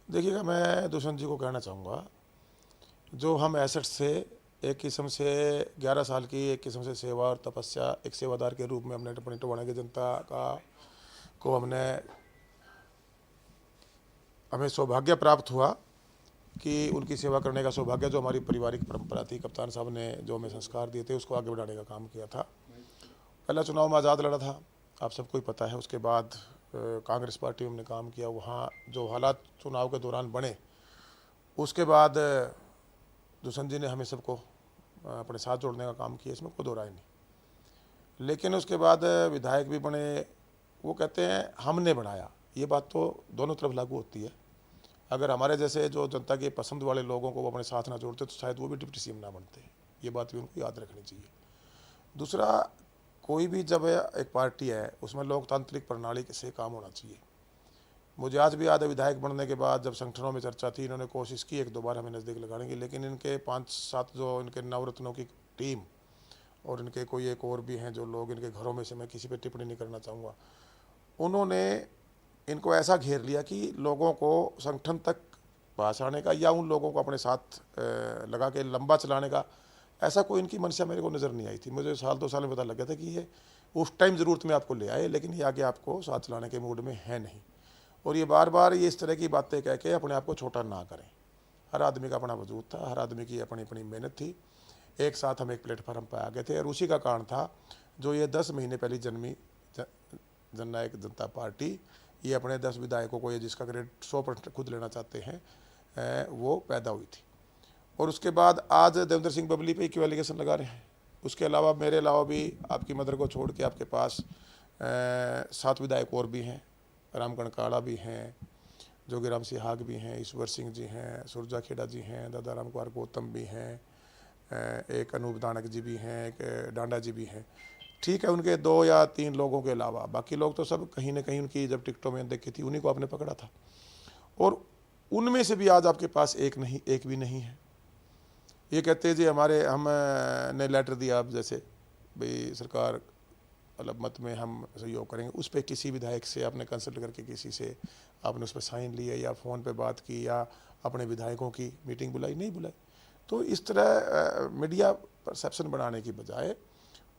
देखिएगा, मैं दुष्यंत जी को कहना चाहूँगा, जो हम एसेट्स से एक किस्म से 11 साल की एक किस्म से सेवा और तपस्या, एक सेवादार के रूप में हमने अपनी टोहाना की जनता का को हमें सौभाग्य प्राप्त हुआ कि उनकी सेवा करने का सौभाग्य, जो हमारी पारिवारिक परंपरा थी, कप्तान साहब ने जो हमें संस्कार दिए थे उसको आगे बढ़ाने का काम किया था। पहला चुनाव में आज़ाद लड़ा था, आप सबको ही पता है। उसके बाद कांग्रेस पार्टी में हमने काम किया। वहाँ जो हालात चुनाव के दौरान बने, उसके बाद दुष्यंत जी ने हमें सबको अपने साथ जोड़ने का काम किया, इसमें कोई दो राय नहीं। लेकिन उसके बाद विधायक भी बने। वो कहते हैं हमने बढ़ाया, ये बात तो दोनों तरफ लागू होती है। अगर हमारे जैसे जो जनता के पसंद वाले लोगों को वो अपने साथ ना जोड़ते तो शायद वो भी डिप्टी सीएम ना बनते। ये बात भी उनको याद रखनी चाहिए। दूसरा, कोई भी जब एक पार्टी है उसमें लोकतांत्रिक प्रणाली से काम होना चाहिए। मुझे आज भी याद है, विधायक बनने के बाद जब संगठनों में चर्चा थी, इन्होंने कोशिश की एक दो बार हमें नज़दीक लगाने की, लेकिन इनके 5-7 जो इनके नवरत्नों की टीम और इनके कोई एक और भी हैं जो लोग इनके घरों में से, मैं किसी पे टिप्पणी नहीं करना चाहूँगा, उन्होंने इनको ऐसा घेर लिया कि लोगों को संगठन तक पास आने का या उन लोगों को अपने साथ लगा के लंबा चलाने का ऐसा कोई इनकी मंशा मेरे को नज़र नहीं आई थी। मुझे 1-2 साल में पता लग गया था कि ये उस टाइम ज़रूरत में आपको ले आए, लेकिन ये आगे आपको साथ चलाने के मूड में है नहीं। और ये बार बार ये इस तरह की बातें कह के अपने आप को छोटा ना करें। हर आदमी का अपना वजूद था, हर आदमी की अपनी अपनी मेहनत थी। एक साथ हम एक प्लेटफार्म पर आ गए थे और उसी का कारण था जो ये 10 महीने पहले जन्मी जननायक जनता पार्टी, ये अपने 10 विधायकों को, ये जिसका क्रेडिट 100% खुद लेना चाहते हैं, वो पैदा हुई थी। और उसके बाद आज देवेंद्र सिंह बबली पे क्यों एलिगेशन लगा रहे हैं। उसके अलावा मेरे अलावा भी आपकी मदर को छोड़ के आपके पास 7 विधायक और भी हैं। राम कणकाड़ा भी हैं, जोगीराम सिहाग भी हैं, ईश्वर सिंह जी हैं, सुरजा खेड़ा जी हैं, दादा राम कुमार गौतम भी हैं, एक अनूप दानक जी भी हैं, एक डांडा जी भी हैं। ठीक है, उनके 2 या 3 लोगों के अलावा बाकी लोग तो सब कहीं ना कहीं उनकी जब टिकटों में देखी थी उन्हीं को आपने पकड़ा था। और उनमें से भी आज आपके पास एक भी नहीं है। ये कहते हैं जी हमारे हमने लेटर दिया, अब जैसे भाई सरकार मतलब मत में हम सहयोग करेंगे, उस पर किसी विधायक से आपने कंसल्ट करके किसी से आपने उस पर साइन लिए या फ़ोन पे बात की या अपने विधायकों की मीटिंग बुलाई? नहीं बुलाई। तो इस तरह मीडिया परसेप्शन बनाने की बजाय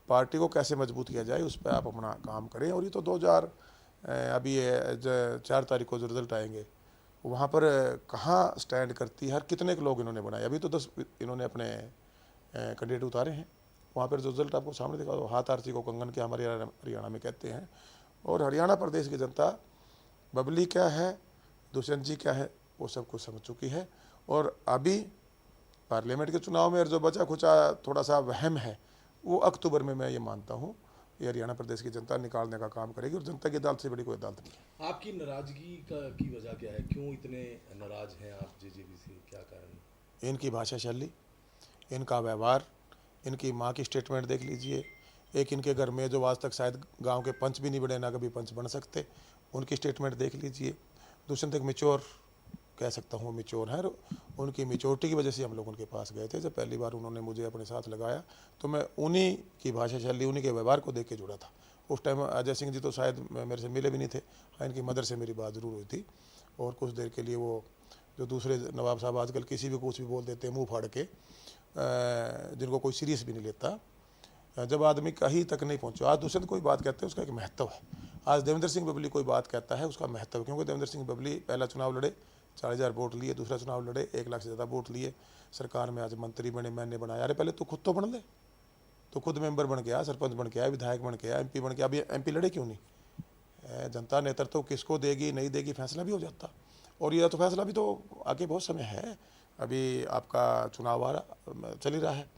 पार्टी को कैसे मजबूत किया जाए उस पर आप अपना काम करें। और ये तो 2000 अभी 4 तारीख को जो रिजल्ट आएंगे वहाँ पर कहाँ स्टैंड करती है, हर कितने के लोग इन्होंने बनाए। अभी तो 10 इन्होंने अपने कैंडिडेट उतारे हैं। वहाँ पर जो रिजल्ट आपको सामने दिखा, हाथ आरती को कंगन के हमारे हरियाणा में कहते हैं। और हरियाणा प्रदेश की जनता बबली क्या है, दुष्यंत जी क्या है, वो सब कुछ समझ चुकी है। और अभी पार्लियामेंट के चुनाव में जो बचा खुचा थोड़ा सा वहम है, वो अक्टूबर में मैं ये मानता हूँ ये हरियाणा प्रदेश की जनता निकालने का काम करेगी। और जनता की अदालत से बड़ी कोई अदालत नहीं है। आपकी नाराजगी का की वजह क्या है? क्यों इतने नाराज हैं आप जेजेपी से? क्या कारण है? इनकी भाषा शैली, इनका व्यवहार, इनकी माँ की स्टेटमेंट देख लीजिए। एक इनके घर में जो आज तक शायद गांव के पंच भी नहीं बने, ना कभी पंच बन सकते, उनकी स्टेटमेंट देख लीजिए। दुष्यंत एक मिच्योर कह सकता हूँ, मिच्योर है। उनकी मिच्योरिटी की वजह से हम लोग उनके पास गए थे। जब पहली बार उन्होंने मुझे अपने साथ लगाया तो मैं उन्हीं की भाषा शैली, उन्हीं के व्यवहार को देख के जुड़ा था। उस टाइम अजय सिंह जी तो शायद मेरे से मिले भी नहीं थे। हाँ, इनकी मदर से मेरी बात ज़रूर हुई थी। और कुछ देर के लिए वो जो दूसरे नवाब साहब आजकल किसी भी कुछ भी बोल देते हैं मुंह फाड़ के, जिनको कोई सीरियस भी नहीं लेता, जब आदमी कहीं तक नहीं पहुंचा। आज दुष्यंत कोई बात कहते हैं उसका एक महत्व है। आज देवेंद्र सिंह बबली कोई बात कहता है उसका महत्व, क्योंकि देवेंद्र सिंह बबली पहला चुनाव लड़े, 40,000 वोट लिए, दूसरा चुनाव लड़े 1 लाख से ज़्यादा वोट लिए, सरकार में आज मंत्री बने, मैंने बनाया। अरे पहले तू खुद तो बन ले। तो खुद मेंबर बन गया, सरपंच बन गया, विधायक बन गया, एमपी बन गया। अभी एमपी लड़े क्यों नहीं? जनता नेतृत्व किसको देगी नहीं देगी फैसला भी हो जाता। और यह तो फैसला भी तो आगे बहुत समय है। अभी आपका चुनाव चल ही रहा है।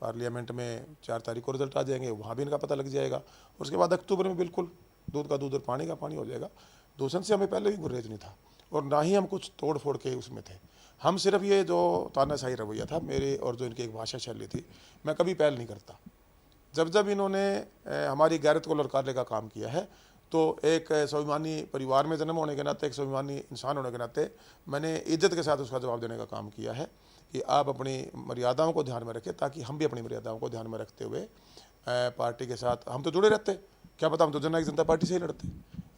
पार्लियामेंट में 4 तारीख को रिजल्ट आ जाएंगे, वहाँ भी इनका पता लग जाएगा। उसके बाद अक्टूबर में बिल्कुल दूध का दूध और पानी का पानी हो जाएगा। दूसरे से हमें पहले भी गुरेज नहीं था और ना ही हम कुछ तोड़ फोड़ के उसमें थे। हम सिर्फ ये जो तानाशाही रवैया था मेरे और जो इनकी एक भाषा शैली थी, मैं कभी पहल नहीं करता। जब जब इन्होंने हमारी गैरत को लड़काने का काम किया है, तो एक स्वाभिमानी परिवार में जन्म होने के नाते, एक स्वाभिमानी इंसान होने के नाते मैंने इज्जत के साथ उसका जवाब देने का काम किया है कि आप अपनी मर्यादाओं को ध्यान में रखें, ताकि हम भी अपनी मर्यादाओं को ध्यान में रखते हुए पार्टी के साथ हम तो जुड़े रहते। क्या पता हम तो जननायक जनता पार्टी से ही लड़ते।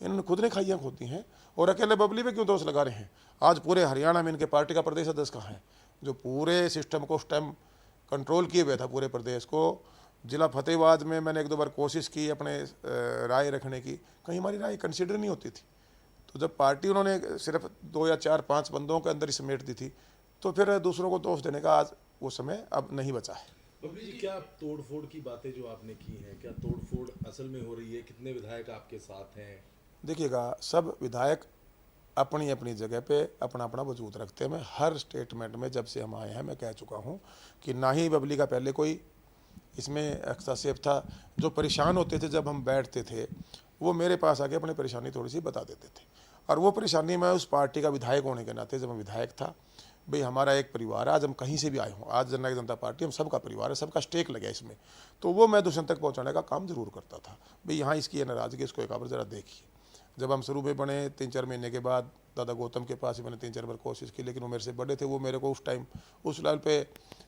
इन्होंने खुद ने खाइयाँ खोदी हैं और अकेले बबली पे क्यों दोष लगा रहे हैं। आज पूरे हरियाणा में इनके पार्टी का प्रदेश अध्यक्ष कहाँ है, जो पूरे सिस्टम को उस टाइम कंट्रोल किए हुए था पूरे प्रदेश को। जिला फतेहाबाद में मैंने 1-2 बार कोशिश की अपने राय रखने की, कहीं हमारी राय कंसिडर नहीं होती थी। तो जब पार्टी उन्होंने सिर्फ 2 या 4-5 बंदों के अंदर ही समेट दी थी, तो फिर दूसरों को दोष देने का आज वो समय अब नहीं बचा है। बबली जी, क्या तोड़फोड़ की बातें जो आपने की हैं, क्या तोड़फोड़ असल में हो रही है? कितने विधायक आपके साथ हैं? देखिएगा, सब विधायक अपनी अपनी जगह पे अपना अपना वजूद रखते हैं। मैं हर स्टेटमेंट में जब से हम आए हैं मैं कह चुका हूँ कि ना ही बबली का पहले कोई इसमें हस्तक्षेप था। जो परेशान होते थे जब हम बैठते थे, वो मेरे पास आके अपनी परेशानी थोड़ी सी बता देते थे, और वो परेशानी मैं उस पार्टी का विधायक होने के नाते, जब मैं विधायक था, भाई हमारा एक परिवार है, आज हम कहीं से भी आए हों, आज जननायक जनता पार्टी हम सबका परिवार है, सबका स्टेक लगे इसमें, तो वो मैं दूसरे तक पहुंचाने का काम जरूर करता था। भाई यहाँ इसकी है नाराज़गी, इसको एक बार ज़रा देखिए। जब हम शुरू में बने 3-4 महीने के बाद दादा गौतम के पास ही मैंने 3-4 बार कोशिश की, लेकिन वो मेरे से बड़े थे, वो मेरे को उस टाइम उस लेवल पे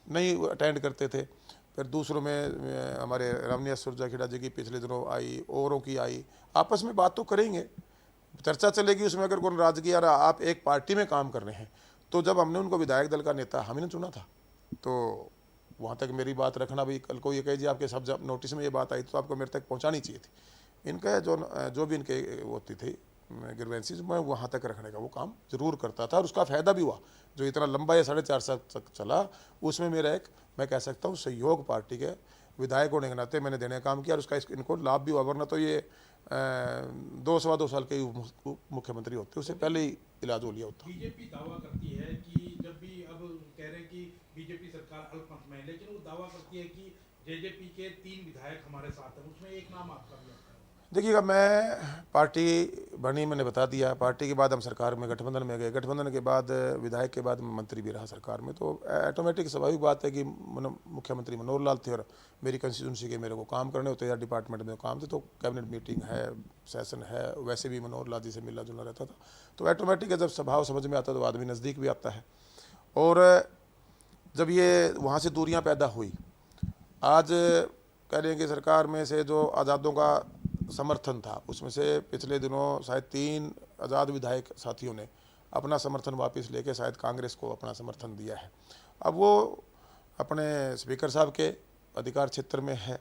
नहीं अटेंड करते थे। फिर दूसरों में हमारे रमनिया सुरजा खेड़ा जी की पिछले दिनों आई, औरों की आई, आपस में बात तो करेंगे, चर्चा चलेगी उसमें। अगर कोई नाराजगी आ रहा, आप एक पार्टी में काम कर रहे हैं, तो जब हमने उनको विधायक दल का नेता हम ही ने चुना था, तो वहाँ तक मेरी बात रखना। भाई कल को ये कहे जी आपके सब जब नोटिस में ये बात आई तो आपको मेरे तक पहुँचानी चाहिए थी। इनका जो भी इनके होती थी ग्रीवेंसीज, मैं वहाँ तक रखने का वो काम जरूर करता था, और उसका फ़ायदा भी हुआ। जो इतना लंबा ये 4.5 साल तक चला, उसमें मेरा एक, मैं कह सकता हूँ, सहयोग पार्टी के विधायक होने के नाते मैंने देने का काम किया, और उसका इनको लाभ भी हुआ। वरना तो ये 2-2.25 साल के मुख्यमंत्री होते, उससे पहले ही इलाज हो लिया होता। बीजेपी दावा करती है कि जब भी, अब कह रहे हैं कि बीजेपी सरकार अल्पमत में है, लेकिन वो दावा करती है कि जेजेपी के 3 विधायक हमारे साथ हैं, उसमें एक नाम आपका भी आता है। देखिएगा, मैं पार्टी बनी, मैंने बता दिया, पार्टी के बाद हम सरकार में गठबंधन में गए, गठबंधन के बाद विधायक के बाद मंत्री भी रहा सरकार में, तो ऑटोमेटिक स्वाभाविक बात है कि मुख्यमंत्री मनोहर लाल थे और मेरी कंस्टिट्यूंसी के मेरे को काम करने होते या डिपार्टमेंट में काम थे, तो कैबिनेट मीटिंग है, सेशन है, वैसे भी मनोहर लाल जी से मिलना जुलना रहता था। तो ऑटोमेटिक जब स्वभाव समझ में आता तो आदमी नज़दीक भी आता है। और जब ये वहाँ से दूरियाँ पैदा हुई, आज कह रहे हैं कि सरकार में से जो आज़ादों का समर्थन था, उसमें से पिछले दिनों शायद 3 आज़ाद विधायक साथियों ने अपना समर्थन वापस लेके शायद कांग्रेस को अपना समर्थन दिया है। अब वो अपने स्पीकर साहब के अधिकार क्षेत्र में है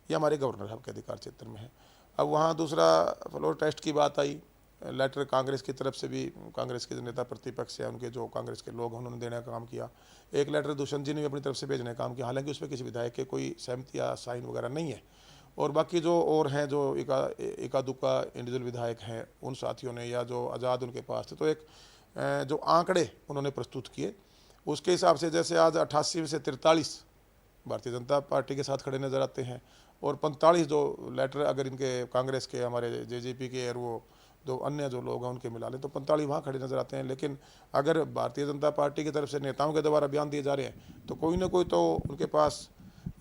या हमारे गवर्नर साहब के अधिकार क्षेत्र में है। अब वहाँ दूसरा फ्लोर टेस्ट की बात आई, लेटर कांग्रेस की तरफ से भी, कांग्रेस के जो नेता प्रतिपक्ष है उनके जो कांग्रेस के लोग हैं उन्होंने देने का काम किया। एक लेटर दुष्यंत जी ने भी अपनी तरफ से भेजने का काम किया, हालांकि उस पर किसी विधायक के कोई सहमति या साइन वगैरह नहीं है। और बाकी जो और हैं, जो एका दुक्का इंडिविजुअल विधायक हैं, उन साथियों ने या जो आज़ाद उनके पास थे, तो एक जो आंकड़े उन्होंने प्रस्तुत किए उसके हिसाब से, जैसे आज 88 में से 43 भारतीय जनता पार्टी के साथ खड़े नज़र आते हैं, और 45 जो लेटर अगर इनके कांग्रेस के, हमारे जेजेपी के और वो जो अन्य जो लोग हैं उनके मिला लें तो 45 वहाँ खड़े नज़र आते हैं। लेकिन अगर भारतीय जनता पार्टी की तरफ से नेताओं के द्वारा बयान दिए जा रहे हैं, तो कोई ना कोई तो उनके पास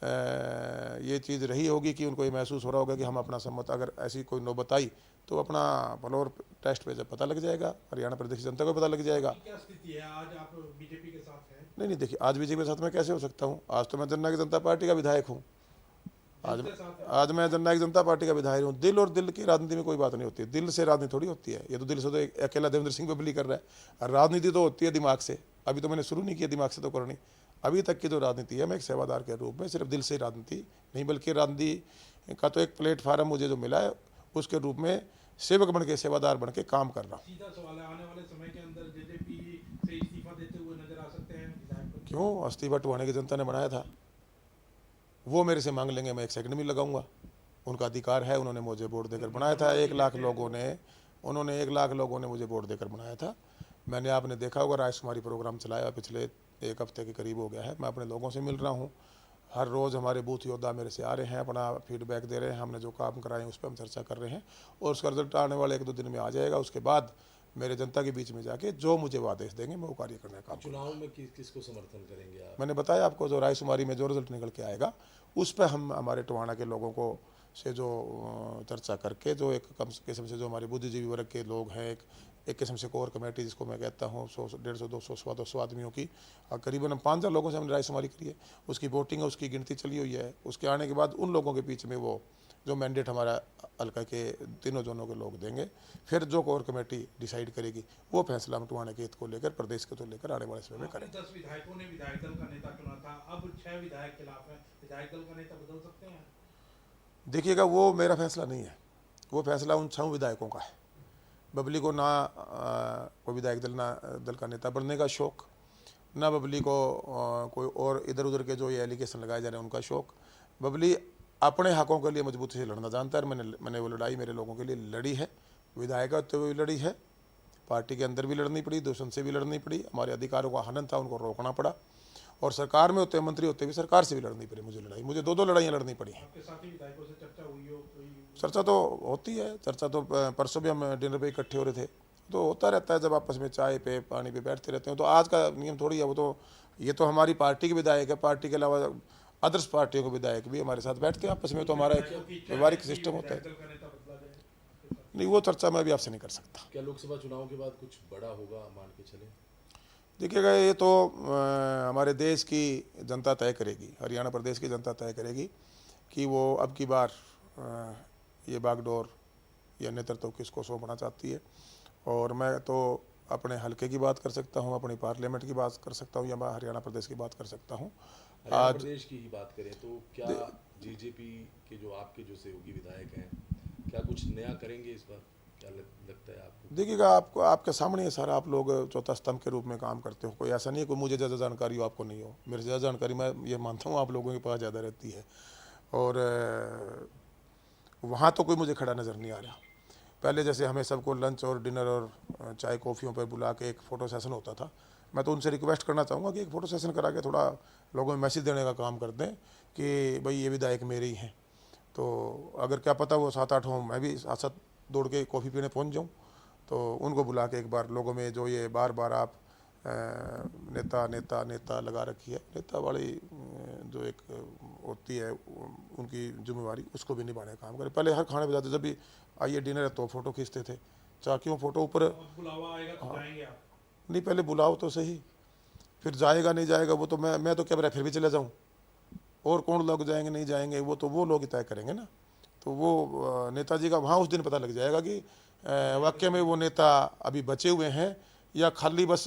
ये चीज़ रही होगी कि उनको ये महसूस हो रहा होगा कि हम अपना सम्मत, अगर ऐसी कोई नौबत आई तो अपना फ्लोर टेस्ट पे जब पता लग जाएगा, हरियाणा प्रदेश की जनता को पता लग जाएगा। क्या स्थिति है, आज आप बीजेपी के साथ हैं? नहीं, देखिए, आज बीजेपी के साथ मैं कैसे हो सकता हूँ? आज तो मैं जननायक जनता पार्टी का विधायक हूँ। आज मैं जननायक जनता पार्टी का विधायक हूँ। दिल और दिल की राजनीति में कोई बात नहीं होती है, दिल से राजनीति थोड़ी होती है। ये तो दिल से तो अकेला देवेंद्र सिंह बबली कर रहा है, राजनीति तो होती है दिमाग से। अभी तो मैंने शुरू नहीं किया दिमाग से तो करनी, अभी तक की जो राजनीति है, मैं एक सेवादार के रूप में सिर्फ दिल से राजनीति नहीं, बल्कि राजनीति का तो एक प्लेटफार्म मुझे जो मिला है, उसके रूप में सेवक बन के, सेवादार बन के काम कर रहा हूँ। सीधा सवाल है, आने वाले समय के अंदर जेजेपी से इस्तीफा देते हुए नजर आ सकते हैं विधायक? क्यों? इस्तीफा टुहाने की जनता ने बनाया था, वो मेरे से मांग लेंगे, मैं 1 सेकंड में लगाऊंगा, उनका अधिकार है। उन्होंने मुझे वोट देकर बनाया था, 1 लाख लोगों ने, उन्होंने 1 लाख लोगों ने मुझे वोट देकर बनाया था। मैंने, आपने देखा होगा, राजकुमारी प्रोग्राम चलाया, पिछले 1 हफ्ते के करीब हो गया है। मैं अपने लोगों से मिल रहा हूँ, हर रोज़ हमारे बूथ योद्धा मेरे से आ रहे हैं, अपना फीडबैक दे रहे हैं, हमने जो काम कराए उस पर हम चर्चा कर रहे हैं, और उसका रिजल्ट आने वाले 1-2 दिन में आ जाएगा। उसके बाद मेरे जनता के बीच में जाके जो मुझे वो आदेश देंगे मैं वो कार्य करने का काम करूंगा। चुनाव में किसको समर्थन करेंगे आप? मैंने बताया आपको, जो रायशुमारी में जो रिजल्ट निकल के आएगा उस पर हम हमारे टोहाना के लोगों को से जो चर्चा करके, जो एक कम किस्म से जो हमारे बुद्धिजीवी वर्ग के लोग हैं, एक किस्म से कोर कमेटी जिसको मैं कहता हूँ, 100-150-200 आदमियों की, करीबन हम 5,000 लोगों से हमने रायशुमारी करी है। उसकी वोटिंग है, उसकी गिनती चली हुई है। उसके आने के बाद उन लोगों के बीच में वो जो मैंडेट हमारा हल्का के तीनों जोनों के लोग देंगे। फिर जो कोर कमेटी डिसाइड करेगी वो फैसला हम टुहाने के हित को लेकर, प्रदेश के तो लेकर आने वाले समय में करेंगे। 10 विधायकों ने विधायक दल का नेता चुना था, अब 6 विधायक खिलाफ हैं, विधायक दल का नेता बदल सकते हैं? देखिएगा, वो मेरा फैसला नहीं है, वो फैसला उन 6 विधायकों का है। बबली को ना कोई विधायक दल का नेता बनने का शौक, ना बबली को कोई और इधर उधर के जो ये एलिगेशन लगाए जा रहे हैं उनका शौक। बबली अपने हकों के लिए मजबूती से लड़ना जानता है। मैंने वो लड़ाई मेरे लोगों के लिए लड़ी है, विधायक होते हुए भी लड़ी है, पार्टी के अंदर भी लड़नी पड़ी, दुश्मन से भी लड़नी पड़ी, हमारे अधिकारों का हनन था, उनको रोकना पड़ा, और सरकार में होते मंत्री होते भी सरकार से भी लड़नी पड़ी मुझे लड़ाई। मुझे 2 लड़ाइयाँ लड़नी पड़ी हैं। आपके साथी विधायकों से चर्चा हुई हो कोई? चर्चा तो होती है, चर्चा तो परसों भी हम डिनर पे इकट्ठे हो रहे थे, तो होता रहता है जब आपस में चाय पे पानी पे बैठते रहते हैं। तो आज का नियम थोड़ी है वो, तो ये तो हमारी पार्टी के विधायक है, पार्टी के अलावा अदर्स पार्टियों के विधायक भी हमारे साथ बैठते हैं आपस में, तो हमारा एक व्यवहारिक सिस्टम होता है। दल का नेता बदला जाए? नहीं, वो चर्चा मैं भी आपसे नहीं कर सकता। क्या लोकसभा चुनाव के बाद कुछ बड़ा होगा, मान के चले? देखिएगा, ये तो हमारे देश की जनता तय करेगी, हरियाणा प्रदेश की जनता तय करेगी कि वो अब की बार ये बागडोर या नेतृत्व किसको सौंपना चाहती है। और मैं तो अपने हलके की बात कर सकता हूँ, अपनी पार्लियामेंट की बात कर सकता हूँ, या मैं हरियाणा प्रदेश की बात कर सकता हूँ। हरियाणा प्रदेश की ही बात करें तो क्या जेजेपी के जो आपके जो सहयोगी विधायक हैं, क्या कुछ नया करेंगे इस बार, क्या लगता है आपको? देखिएगा, आपको आपके सामने ये सारा, आप लोग चौथा स्तंभ के रूप में काम करते हो, कोई ऐसा नहीं है कोई मुझे ज़्यादा जानकारी हो आपको नहीं हो। मेरे ज़्यादा जानकारी मैं ये मानता हूँ आप लोगों के पास ज़्यादा रहती है, और वहाँ तो कोई मुझे खड़ा नज़र नहीं आ रहा। पहले जैसे हमें सबको लंच और डिनर और चाय कॉफ़ियों पर बुला के एक फ़ोटो सेशन होता था, मैं तो उनसे रिक्वेस्ट करना चाहूँगा कि एक फ़ोटो सेशन करा के थोड़ा लोगों में मैसेज देने का काम कर दें कि भाई ये विधायक मेरे ही हैं। तो अगर क्या पता वो 7-8 हों, मैं भी साथ साथ दौड़ के कॉफ़ी पीने पहुँच जाऊँ, तो उनको बुला के एक बार लोगों में जो ये बार बार आप नेता नेता नेता लगा रखी है, नेता वाली जो एक होती है उनकी जिम्मेवारी, उसको भी निभाने का काम करें। पहले हर खाने पे जाते जब भी आइए डिनर है तो फ़ोटो खींचते थे, चाहे क्यों फ़ोटो ऊपर बुलावा आएगा तो जाएंगे आप? नहीं, पहले बुलाओ तो सही, फिर जाएगा नहीं जाएगा वो तो मैं तो क्या बरा फिर भी चले जाऊँ, और कौन लोग जाएंगे नहीं जाएंगे वो तो वो लोग ही तय करेंगे ना। तो वो नेताजी का वहाँ उस दिन पता लग जाएगा कि वाकई में वो नेता अभी बचे हुए हैं या खाली बस